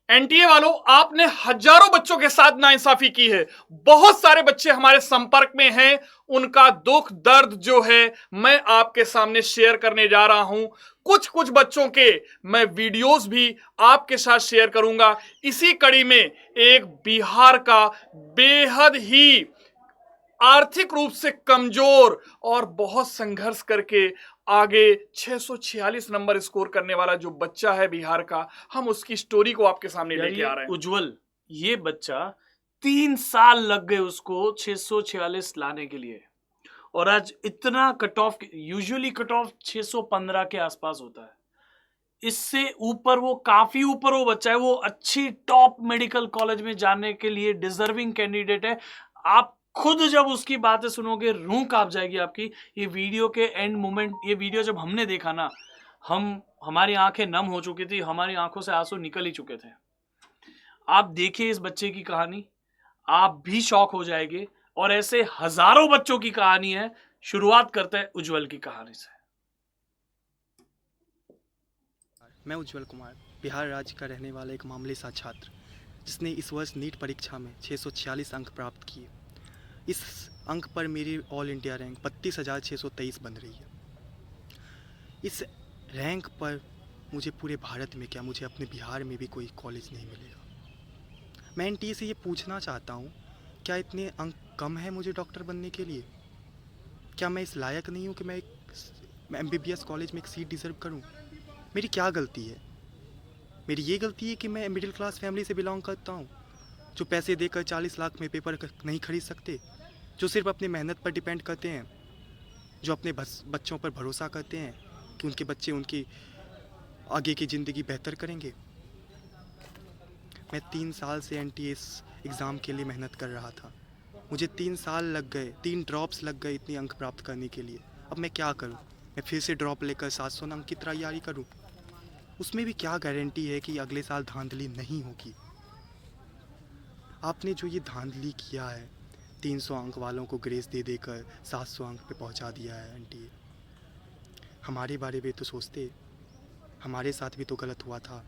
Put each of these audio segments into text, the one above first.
NTA वालों, आपने हजारों बच्चों के साथ नाइंसाफी की है। बहुत सारे बच्चे हमारे संपर्क में हैं। उनका दुख दर्द जो है मैं आपके सामने शेयर करने जा रहा हूं। कुछ कुछ बच्चों के मैं वीडियोस भी आपके साथ शेयर करूंगा। इसी कड़ी में एक बिहार का बेहद ही आर्थिक रूप से कमजोर और बहुत संघर्ष करके आगे 646 नंबर स्कोर करने वाला जो बच्चा है बिहार का, हम उसकी स्टोरी को आपके सामने यार लेके आ ये रहे हैं। उज्जवल, ये बच्चा 3 साल लग गए उसको 646 लाने के लिए। और आज इतना cut off, usually cut off 615 के आसपास होता है। इससे ऊपर, वो काफी ऊपर वो बच्चा है। वो अच्छी टॉप मेडिकल कॉलेज में जाने के लिए डिजर्विंग कैंडिडेट है। आप खुद जब उसकी बातें सुनोगे रूह कांप जाएगी आपकी। ये वीडियो के एंड मोमेंट, ये वीडियो जब हमने देखा ना, हमारी आंखें नम हो चुकी थी, हमारी आंखों से आंसू निकल ही चुके थे। आप देखिए इस बच्चे की कहानी, आप भी शॉक हो जाएंगे। और ऐसे हजारों बच्चों की कहानी है। शुरुआत करते हैं उज्जवल की कहानी से। मैं उज्जवल कुमार, बिहार राज्य का रहने वाला एक मामूली सा छात्र, जिसने इस वर्ष नीट परीक्षा में 646 अंक प्राप्त किए। इस अंक पर मेरी ऑल इंडिया रैंक 32,623 बन रही है। इस रैंक पर मुझे पूरे भारत में क्या, मुझे अपने बिहार में भी कोई कॉलेज नहीं मिलेगा। मैं एनटीए से ये पूछना चाहता हूँ, क्या इतने अंक कम है मुझे डॉक्टर बनने के लिए? क्या मैं इस लायक नहीं हूँ कि मैं एमबीबीएस कॉलेज में एक सीट डिज़र्व करूँ? मेरी क्या गलती है? मेरी ये गलती है कि मैं मिडिल क्लास फैमिली से बिलोंग करता हूँ, जो पैसे देकर 40 लाख में पेपर नहीं खरीद सकते, जो सिर्फ अपनी मेहनत पर डिपेंड करते हैं, जो अपने बच्चों पर भरोसा करते हैं कि उनके बच्चे उनकी आगे की ज़िंदगी बेहतर करेंगे। मैं 3 साल से एनटीएस एग्ज़ाम के लिए मेहनत कर रहा था। मुझे 3 साल लग गए, 3 ड्रॉप्स लग गए इतनी अंक प्राप्त करने के लिए। अब मैं क्या करूं? मैं फिर से ड्रॉप लेकर 700 अंक की तैयारी करूं? उसमें भी क्या गारंटी है कि अगले साल धांधली नहीं होगी? आपने जो ये धांधली किया है, 300 अंक वालों को ग्रेस दे देकर 700 अंक पे पहुंचा दिया है एनटीए। हमारे बारे में तो सोचते, हमारे साथ भी तो गलत हुआ था।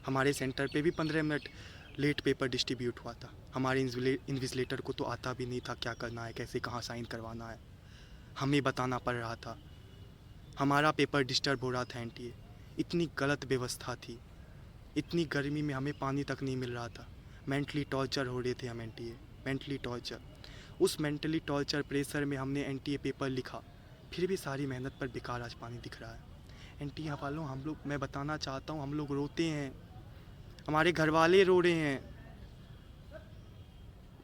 हमारे सेंटर पे भी 15 मिनट लेट पेपर डिस्ट्रीब्यूट हुआ था। हमारे इन्विजिलेटर को तो आता भी नहीं था क्या करना है, कैसे कहाँ साइन करवाना है, हमें बताना पड़ रहा था। हमारा पेपर डिस्टर्ब हो रहा था एनटीए। इतनी गलत व्यवस्था थी, इतनी गर्मी में हमें पानी तक नहीं मिल रहा था। मेंटली टॉर्चर हो रहे थे हम एनटीए, मेंटली टॉर्चर। उस मेंटली टॉर्चर प्रेशर में हमने एनटीए पेपर लिखा, फिर भी सारी मेहनत पर बेकार आज पानी दिख रहा है। एनटीए वालों, हम लोग, मैं बताना चाहता हूँ, हम लोग रोते हैं, हमारे घर वाले रो रहे हैं।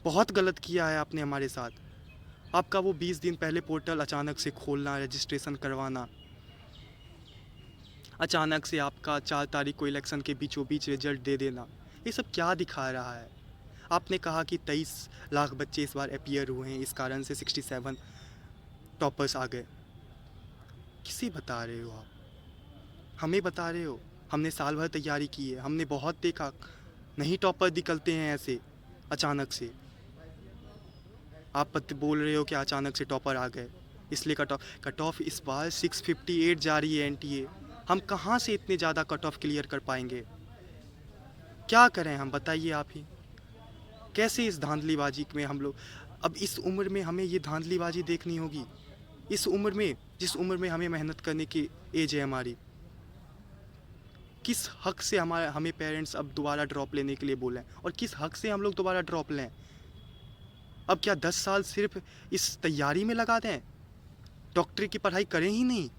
बहुत गलत किया है आपने हमारे साथ। आपका वो 20 दिन पहले पोर्टल अचानक से खोलना, रजिस्ट्रेशन करवाना, अचानक से आपका 4 तारीख को इलेक्शन के बीचों बीच रिजल्ट दे देना, ये सब क्या दिखा रहा है? आपने कहा कि 23 लाख बच्चे इस बार अपीयर हुए हैं, इस कारण से 67 टॉपर्स आ गए। किसे बता रहे हो आप? हमें बता रहे हो? हमने साल भर तैयारी की है, हमने बहुत देखा, नहीं टॉपर निकलते हैं ऐसे अचानक से। आप बोल रहे हो कि अचानक से टॉपर आ गए, इसलिए कट ऑफ इस बार 658 जा रही है एनटीए। हम कहाँ से इतने ज़्यादा कट ऑफ क्लियर कर पाएंगे? क्या करें हम, बताइए आप ही। कैसे इस धांधलीबाजी में हम लोग, अब इस उम्र में हमें ये धांधलीबाजी देखनी होगी? इस उम्र में, जिस उम्र में हमें मेहनत करने की एज है हमारी, किस हक से हमें पेरेंट्स अब दोबारा ड्रॉप लेने के लिए बोलें? और किस हक से हम लोग दोबारा ड्रॉप लें? अब क्या 10 साल सिर्फ इस तैयारी में लगा दें, डॉक्टरी की पढ़ाई करें ही नहीं?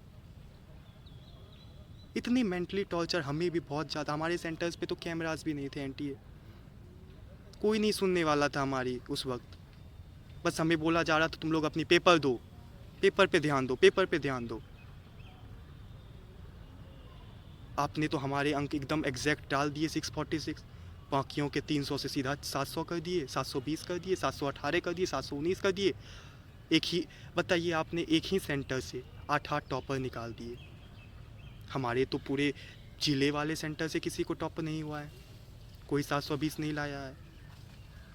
इतनी मेंटली टॉर्चर हमें भी बहुत ज़्यादा। हमारे सेंटर्स पे तो कैमरास भी नहीं थे एनटीए, कोई नहीं सुनने वाला था हमारी उस वक्त। बस हमें बोला जा रहा था तुम लोग अपनी पेपर दो, पेपर पे ध्यान दो, पेपर पे ध्यान दो। आपने तो हमारे अंक एकदम एग्जैक्ट डाल दिए 646, बाकियों के 300 से सीधा 700 कर दिए, 720 कर दिए, 718 कर दिए, 719 कर दिए। एक ही, बताइए, आपने एक ही सेंटर से 8 टॉपर निकाल दिए। हमारे तो पूरे जिले वाले सेंटर से किसी को टॉपर नहीं हुआ है, कोई 720 नहीं लाया है।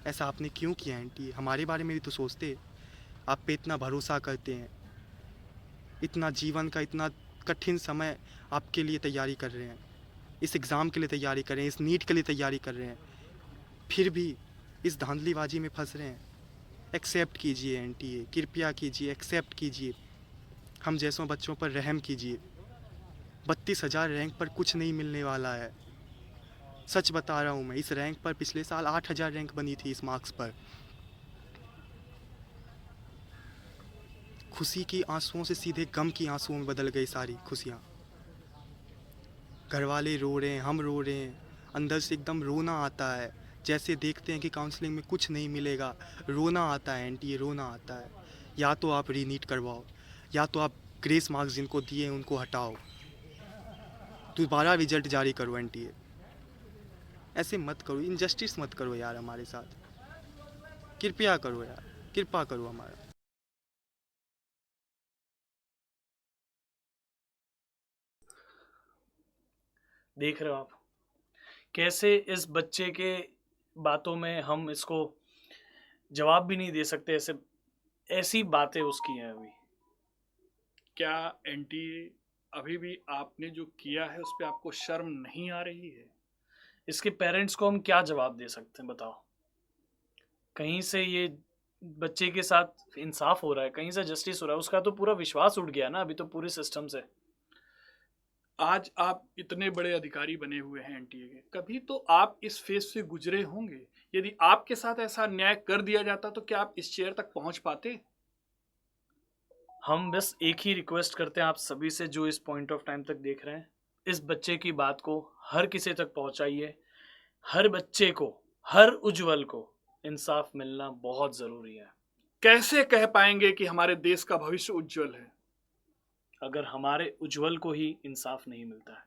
ऐसा आपने क्यों किया आंटी? हमारे बारे में भी तो सोचते। आप पे इतना भरोसा करते हैं, इतना जीवन का इतना कठिन समय आपके लिए तैयारी कर रहे हैं, इस एग्ज़ाम के लिए तैयारी कर रहे हैं, इस नीट के लिए तैयारी कर रहे हैं, फिर भी इस धांधलीबाजी में फंस रहे हैं। एक्सेप्ट कीजिए एनटीए, कृपया कीजिए, एक्सेप्ट कीजिए, हम जैसों बच्चों पर रहम कीजिए। 32,000 रैंक पर कुछ नहीं मिलने वाला है। सच बता रहा हूँ मैं, इस रैंक पर पिछले साल 8,000 रैंक बनी थी इस मार्क्स पर। खुशी की आंसुओं से सीधे गम की आंसुओं में बदल गई सारी खुशियाँ। घर वाले रो रहे हैं, हम रो रहे हैं, अंदर से एकदम रोना आता है। जैसे देखते हैं कि काउंसलिंग में कुछ नहीं मिलेगा, रोना आता है एनटीए, रोना आता है। या तो आप रीनीट करवाओ, या तो आप ग्रेस मार्क्स जिनको दिए हैं उनको हटाओ, दोबारा रिजल्ट जारी करो एनटीए। ऐसे मत करो, इनजस्टिस मत करो यार हमारे साथ, कृपया करो यार, कृपा करो हमारा। देख रहे हो आप कैसे इस बच्चे के बातों में हम इसको जवाब भी नहीं दे सकते, ऐसे ऐसी बातें उसकी हैं अभी। क्या एनटीए अभी भी आपने जो किया है उस पर आपको शर्म नहीं आ रही है? इसके पेरेंट्स को हम क्या जवाब दे सकते हैं बताओ? कहीं से ये बच्चे के साथ इंसाफ हो रहा है, कहीं से जस्टिस हो रहा है, उसका तो पूरा विश्वास उठ गया ना अभी तो पूरे सिस्टम से। आज आप इतने बड़े अधिकारी बने हुए हैं एनटीए के, कभी तो आप इस फेज से गुजरे होंगे। यदि आपके साथ ऐसा न्याय कर दिया जाता तो क्या आप इस चेयर तक पहुंच पाते? हम बस एक ही रिक्वेस्ट करते हैं आप सभी से जो इस पॉइंट ऑफ टाइम तक देख रहे हैं, इस बच्चे की बात को हर किसी तक पहुंचाइए। हर बच्चे को, हर उज्जवल को इंसाफ मिलना बहुत जरूरी है। कैसे कह पाएंगे कि हमारे देश का भविष्य उज्जवल है अगर हमारे उज्जवल को ही इंसाफ नहीं मिलता है?